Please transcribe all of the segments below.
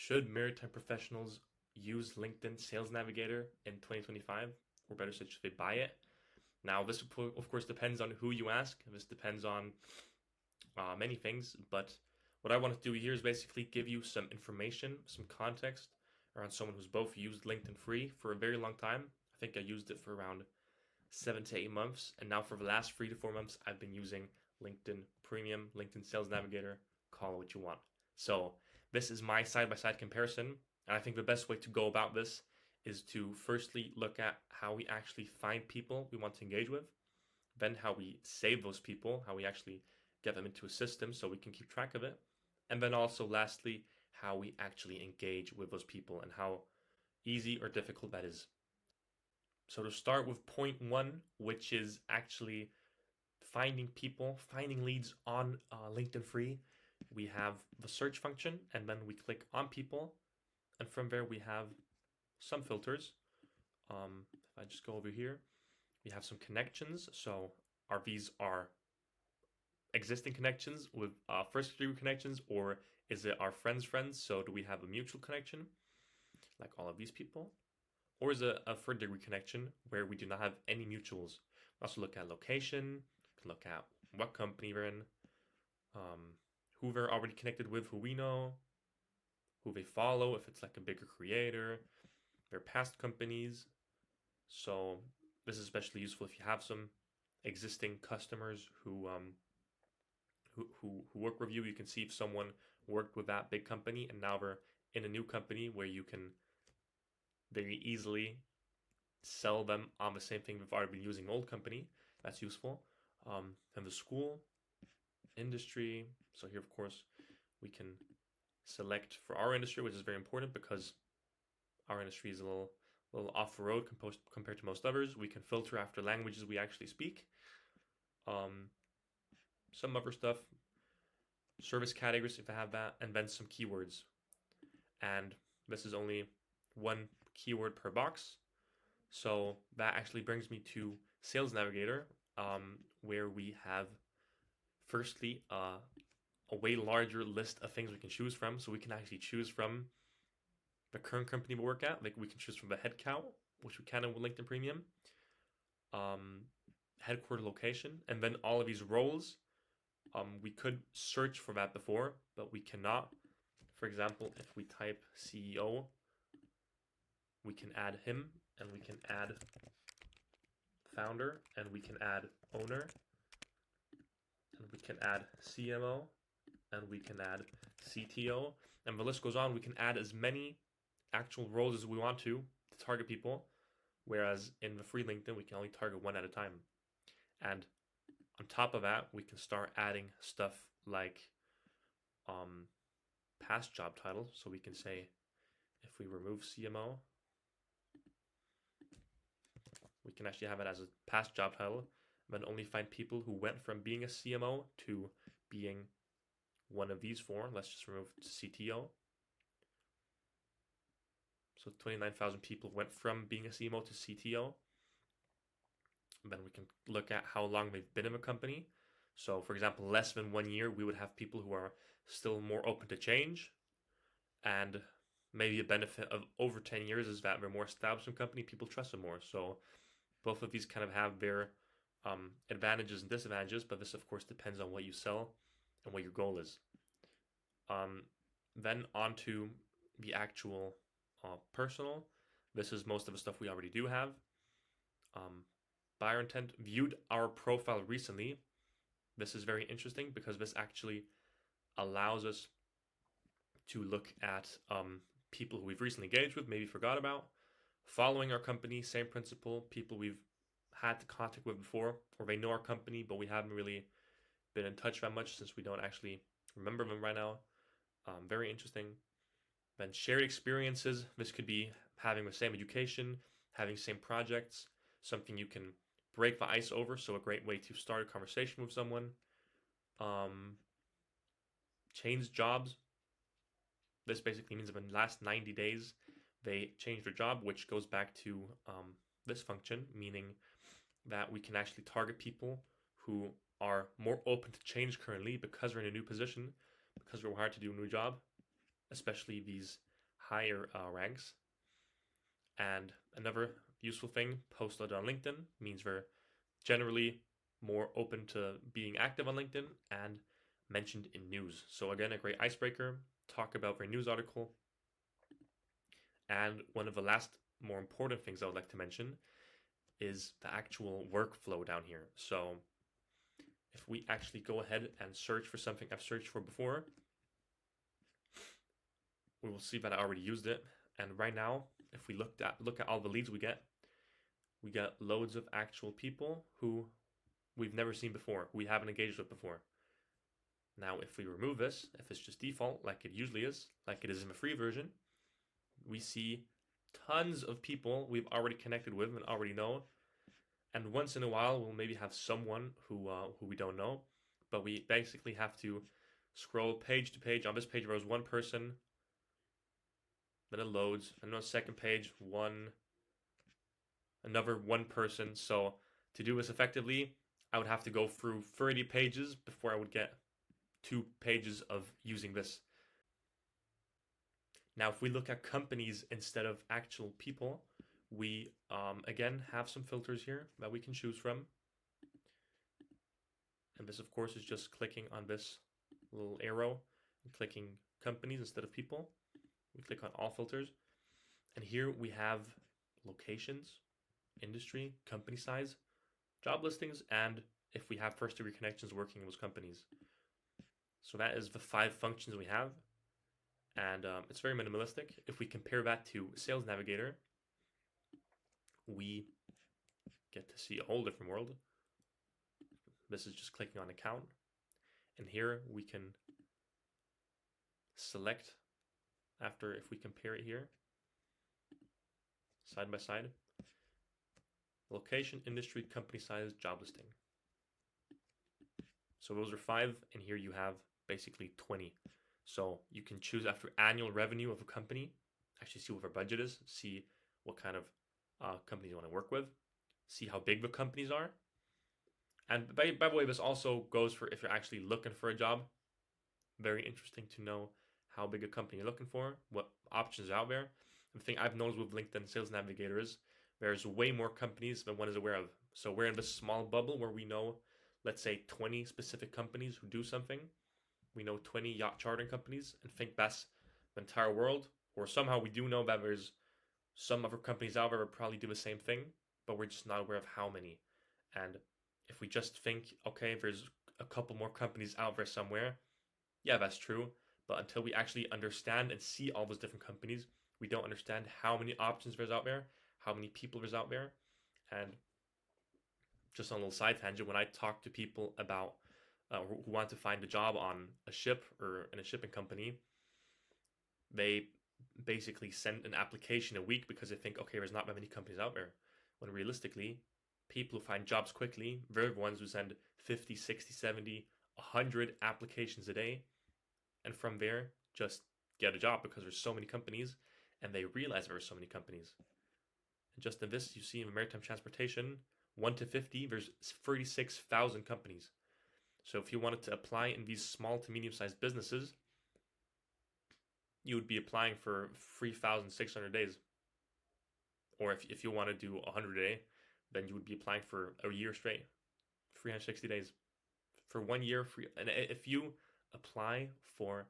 Should maritime professionals use LinkedIn Sales Navigator in 2025? Or better said, should they buy it? Now, this of course depends on who you ask. This depends on many things, but what I want to do here is basically give you some information, some context around someone who's both used LinkedIn free for a very long time. I think I used it for around 7 to 8 months, and now for the last 3 to 4 months, I've been using LinkedIn Premium, LinkedIn Sales Navigator, call it what you want. So this is my side-by-side comparison, and I think the best way to go about this is to firstly look at how we actually find people we want to engage with, then how we save those people, how we actually get them into a system so we can keep track of it, and then also lastly, how we actually engage with those people and how easy or difficult that is. So to start with point one, which is actually finding people, finding leads on LinkedIn free, we have the search function, and then we click on people, and from there we have some filters. If I just go over here, we have some connections. So these are existing connections with first degree connections, or is it our friends' friends? So do we have a mutual connection, like all of these people? Or is it a third degree connection where we do not have any mutuals? We also look at location, can look at what company we're in, who they're already connected with, who we know, who they follow, if it's like a bigger creator, their past companies. So this is especially useful if you have some existing customers who work with you. You can see if someone worked with that big company and now they're in a new company where you can very easily sell them on the same thing they've already been using old company. That's useful. And the school, industry. So here, of course, we can select for our industry, which is very important because our industry is a little off the road compared to most others. We can filter after languages we actually speak. Some other stuff, service categories if I have that, and then some keywords. And this is only one keyword per box. So that actually brings me to Sales Navigator, where we have firstly a way larger list of things we can choose from. So we can actually choose from the current company we work at. Like we can choose from the headcount, which we can with LinkedIn Premium, headquarter location, and then all of these roles. We could search for that before, but we cannot. For example, if we type CEO, we can add him, and we can add founder, and we can add owner, and we can add CMO, and we can add CTO, and the list goes on. We can add as many actual roles as we want to target people, whereas in the free LinkedIn, we can only target one at a time. And on top of that, we can start adding stuff like past job title. So we can say, if we remove CMO, we can actually have it as a past job title, and then only find people who went from being a CMO to being one of these four. Let's just remove CTO. So 29,000 people went from being a CMO to CTO. And then we can look at how long they've been in the company. So, for example, less than 1 year, we would have people who are still more open to change. And maybe a benefit of over 10 years is that they're more established in the company, people trust them more. So both of these kind of have their advantages and disadvantages, but this, of course, depends on what you sell and what your goal is. Then on to the actual personal. This is most of the stuff we already do have. Buyer intent, viewed our profile recently. This is very interesting because this actually allows us to look at people who we've recently engaged with, maybe forgot about, following our company, same principle, people we've had to contact with before, or they know our company, but we haven't really been in touch that much since we don't actually remember them right now. Very interesting. Then shared experiences. This could be having the same education, having same projects, something you can break the ice over. So a great way to start a conversation with someone. Change jobs. This basically means that in the last 90 days, they changed their job, which goes back to this function, meaning that we can actually target people who are more open to change currently because they're in a new position, because they're hired to do a new job, especially these higher ranks. And another useful thing, posted on LinkedIn means we're generally more open to being active on LinkedIn and mentioned in news. So again, a great icebreaker, talk about their news article. And one of the last more important things I would like to mention is the actual workflow down here. So if we actually go ahead and search for something I've searched for before, we will see that I already used it. And right now, if we look at all the leads we get loads of actual people who we've never seen before, we haven't engaged with before. Now, if we remove this, if it's just default, like it usually is, like it is in the free version, we see tons of people we've already connected with and already know. And once in a while, we'll maybe have someone who we don't know, but we basically have to scroll page to page. On this page, there was one person, then it loads, and on the second page, another one person. So to do this effectively, I would have to go through 30 pages before I would get 2 pages of using this. Now, if we look at companies instead of actual people, we again have some filters here that we can choose from. And this, of course, is just clicking on this little arrow and clicking companies instead of people. We click on all filters. And here we have locations, industry, company size, job listings, and if we have first degree connections working with companies. So that is the 5 functions we have. And it's very minimalistic. If we compare that to Sales Navigator, we get to see a whole different world. This is just clicking on account. And here we can select after, if we compare it here, side by side, location, industry, company size, job listing. So those are 5, and here you have basically 20. So you can choose after annual revenue of a company, actually see what their budget is, see what kind of companies you want to work with, see how big the companies are. And by the way, this also goes for if you're actually looking for a job. Very interesting to know how big a company you're looking for, what options are out there. The thing I've noticed with LinkedIn Sales Navigator is there's way more companies than one is aware of. So we're in this small bubble where we know, let's say, 20 specific companies who do something. We know 20 yacht chartering companies and think that's the entire world. Or somehow we do know that there's some other companies out there that probably do the same thing, but we're just not aware of how many. And if we just think, okay, there's a couple more companies out there somewhere, yeah, that's true. But until we actually understand and see all those different companies, we don't understand how many options there's out there, how many people there's out there. And just on a little side tangent, when I talk to people about who want to find a job on a ship or in a shipping company, they basically send an application a week because they think, okay, there's not that many companies out there. When realistically, people who find jobs quickly, they're the ones who send 50, 60, 70, 100 applications a day. And from there, just get a job because there's so many companies and they realize there are so many companies. And just in this, you see in maritime transportation, 1 to 50, there's 36,000 companies. So if you wanted to apply in these small to medium-sized businesses, you would be applying for 3,600 days. Or if you want to do 100 a day, then you would be applying for a year straight, 360 days. For 1 year, and if you apply for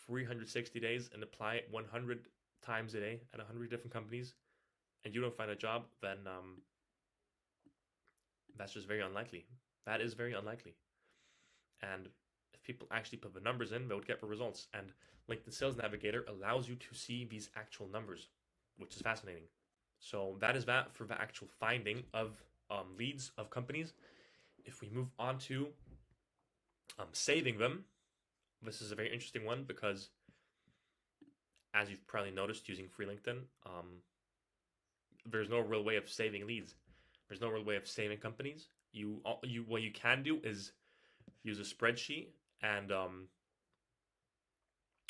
360 days and apply it 100 times a day at 100 different companies, and you don't find a job, then that's just very unlikely. That is very unlikely. And if people actually put the numbers in, they would get the results. And LinkedIn Sales Navigator allows you to see these actual numbers, which is fascinating. So that is that for the actual finding of leads of companies. If we move on to saving them, this is a very interesting one because, as you've probably noticed using free LinkedIn, there's no real way of saving leads. There's no real way of saving companies. What you can do is use a spreadsheet, and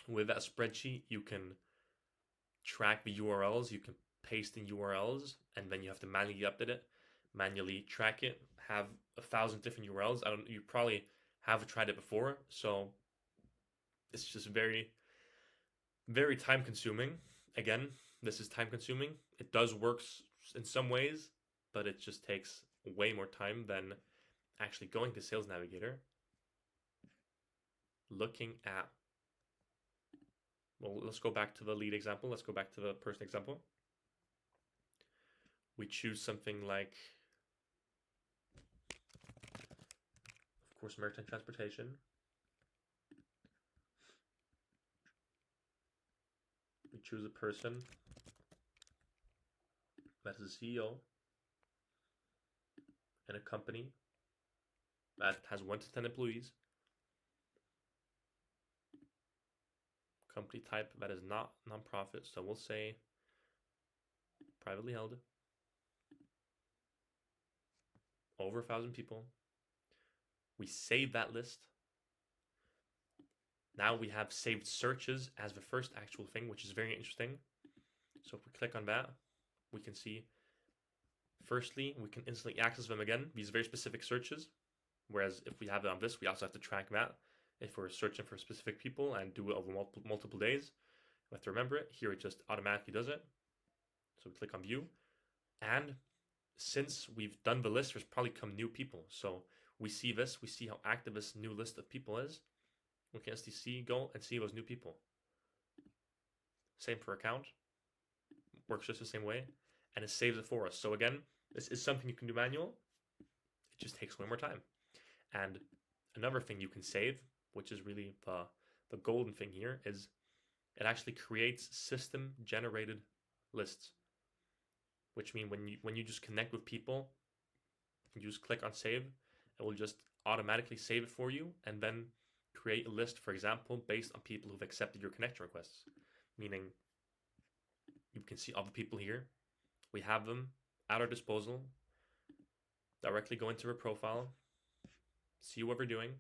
with that spreadsheet, you can track the URLs. You can paste in URLs, and then you have to manually update it, manually track it, have 1,000 different URLs. You probably have tried it before, so it's just very, Very time consuming. Again, this is time consuming. It does work in some ways, but it just takes way more time than actually going to Sales Navigator, looking at, well, let's go back to the lead example. Let's go back to the person example. We choose something like, of course, maritime transportation. We choose a person that is a CEO in a company that has 1 to 10 employees. Company type that is not nonprofit, so we'll say privately held. Over 1,000 people. We save that list. Now we have saved searches as the first actual thing, which is very interesting. So if we click on that, we can see, firstly, we can instantly access them again, these very specific searches. Whereas if we have it on this, we also have to track that. If we're searching for specific people and do it over multiple days, we have to remember it. Here it just automatically does it. So we click on view. And since we've done the list, there's probably come new people. So we see this, we see how active this new list of people is. We can STC go and see those new people. Same for account. Works just the same way. And it saves it for us. So again, this is something you can do manual. It just takes way more time. And another thing you can save, which is really the golden thing here, is it actually creates system generated lists. Which means when you just connect with people, you just click on save, it will just automatically save it for you and then create a list, for example, based on people who've accepted your connection requests. Meaning you can see all the people here. We have them at our disposal. Directly go into their profile, see what we're doing.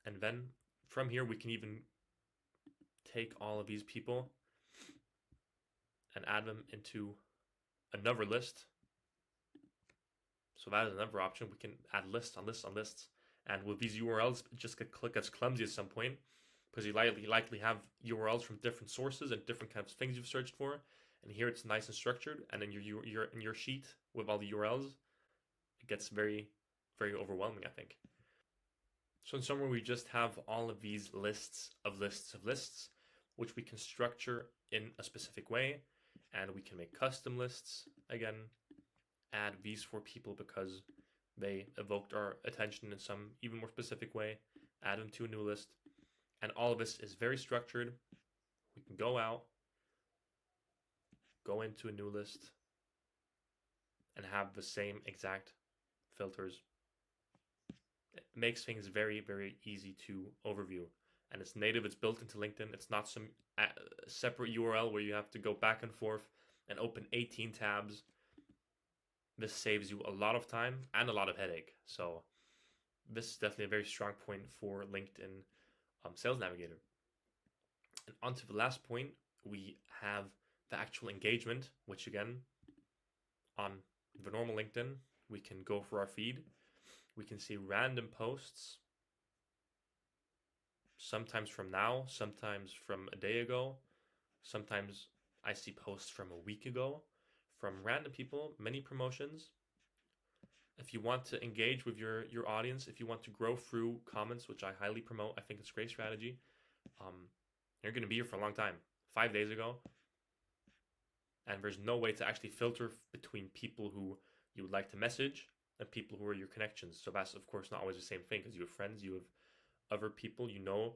And then from here, we can even take all of these people and add them into another list. So that is another option. We can add lists on lists on lists. And with these URLs, it just gets clumsy at some point because you likely have URLs from different sources and different kinds of things you've searched for. And here it's nice and structured. And then you're in your sheet with all the URLs, it gets very, very overwhelming, I think. So in summary, we just have all of these lists of lists of lists, which we can structure in a specific way. And we can make custom lists, again, add these for people because they evoked our attention in some even more specific way, add them to a new list. And all of this is very structured. We can go out, go into a new list, and have the same exact filters. It makes things very, very easy to overview. And it's native, it's built into LinkedIn. It's not some separate URL where you have to go back and forth and open 18 tabs. This saves you a lot of time and a lot of headache. So this is definitely a very strong point for LinkedIn Sales Navigator. And on to the last point, we have the actual engagement, which again, on the normal LinkedIn, we can go for our feed. We can see random posts, sometimes from now, sometimes from a day ago. Sometimes I see posts from a week ago from random people, many promotions. If you want to engage with your audience, if you want to grow through comments, which I highly promote, I think it's a great strategy. You're going to be here for a long time. 5 days ago. And there's no way to actually filter between people who you would like to message and people who are your connections. So that's, of course, not always the same thing because you have friends, you have other people you know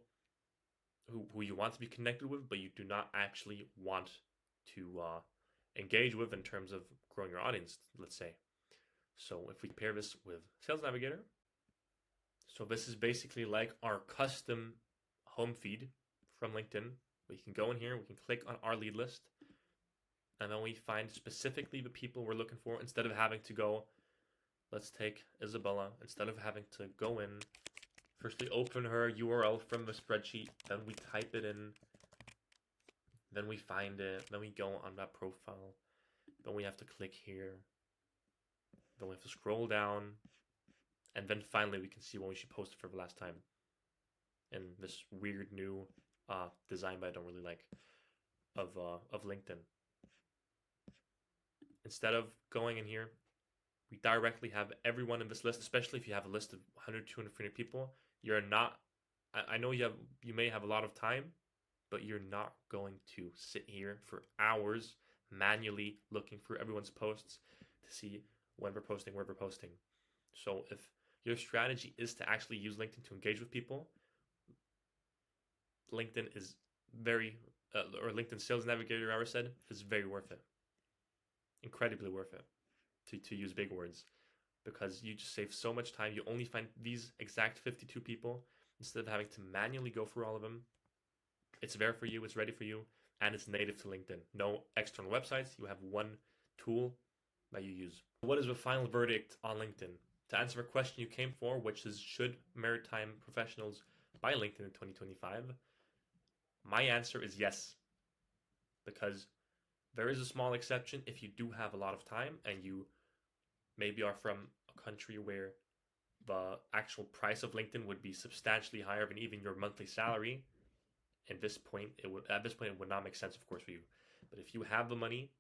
who you want to be connected with, but you do not actually want to engage with in terms of growing your audience, let's say. So if we compare this with Sales Navigator, so this is basically like our custom home feed from LinkedIn. We can go in here, we can click on our lead list, and then we find specifically the people we're looking for instead of having to go, let's take Isabella, instead of having to go in, firstly open her URL from the spreadsheet, then we type it in, then we find it, then we go on that profile, then we have to click here, then we have to scroll down, and then finally we can see when she posted for the last time in this weird new design, but I don't really like of LinkedIn. Instead of going in here, we directly have everyone in this list, especially if you have a list of 100, 200, 300 people. You're not, I know you may have a lot of time, but you're not going to sit here for hours manually looking for everyone's posts to see when we're posting, where we're posting. So if your strategy is to actually use LinkedIn to engage with people, LinkedIn is very, or LinkedIn Sales Navigator, I said, is very worth it. Incredibly worth it to use big words, because you just save so much time. You only find these exact 52 people instead of having to manually go through all of them. It's there for you, it's ready for you, and it's native to LinkedIn. No external websites. You have one tool that you use. What is the final verdict on LinkedIn? To answer a question you came for, which is should maritime professionals buy LinkedIn in 2025? My answer is yes, because there is a small exception if you do have a lot of time and you maybe are from a country where the actual price of LinkedIn would be substantially higher than even your monthly salary. At this point, it would not make sense, of course, for you. But if you have the money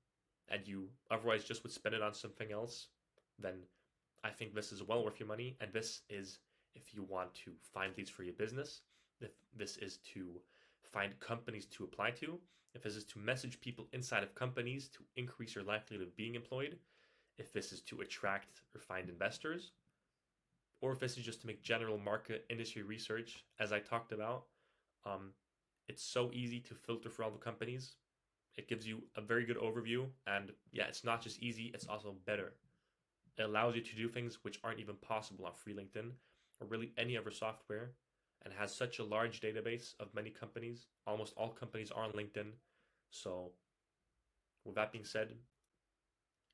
and you otherwise just would spend it on something else, then I think this is well worth your money. And this is if you want to find leads for your business, if this is to find companies to apply to, if this is to message people inside of companies to increase your likelihood of being employed, if this is to attract or find investors, or if this is just to make general market industry research, as I talked about. It's so easy to filter for all the companies. It gives you a very good overview, and yeah, it's not just easy, it's also better. It allows you to do things which aren't even possible on free LinkedIn or really any other software, and has such a large database of many companies. Almost all companies are on LinkedIn. So with that being said,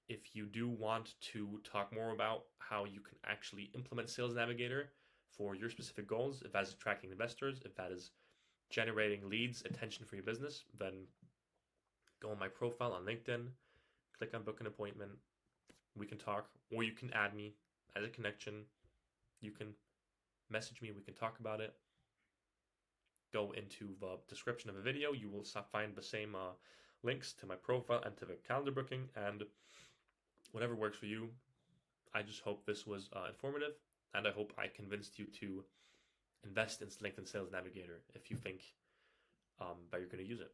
if you do want to talk more about how you can actually implement Sales Navigator for your specific goals, if that is attracting investors, if that is generating leads, attention for your business, then go on my profile on LinkedIn, click on book an appointment. We can talk, or you can add me as a connection. You can message me. We can talk about it. Go into the description of the video. You will find the same links to my profile and to the calendar booking, and whatever works for you. I just hope this was informative, and I hope I convinced you to invest in LinkedIn Sales Navigator if you think that you're going to use it.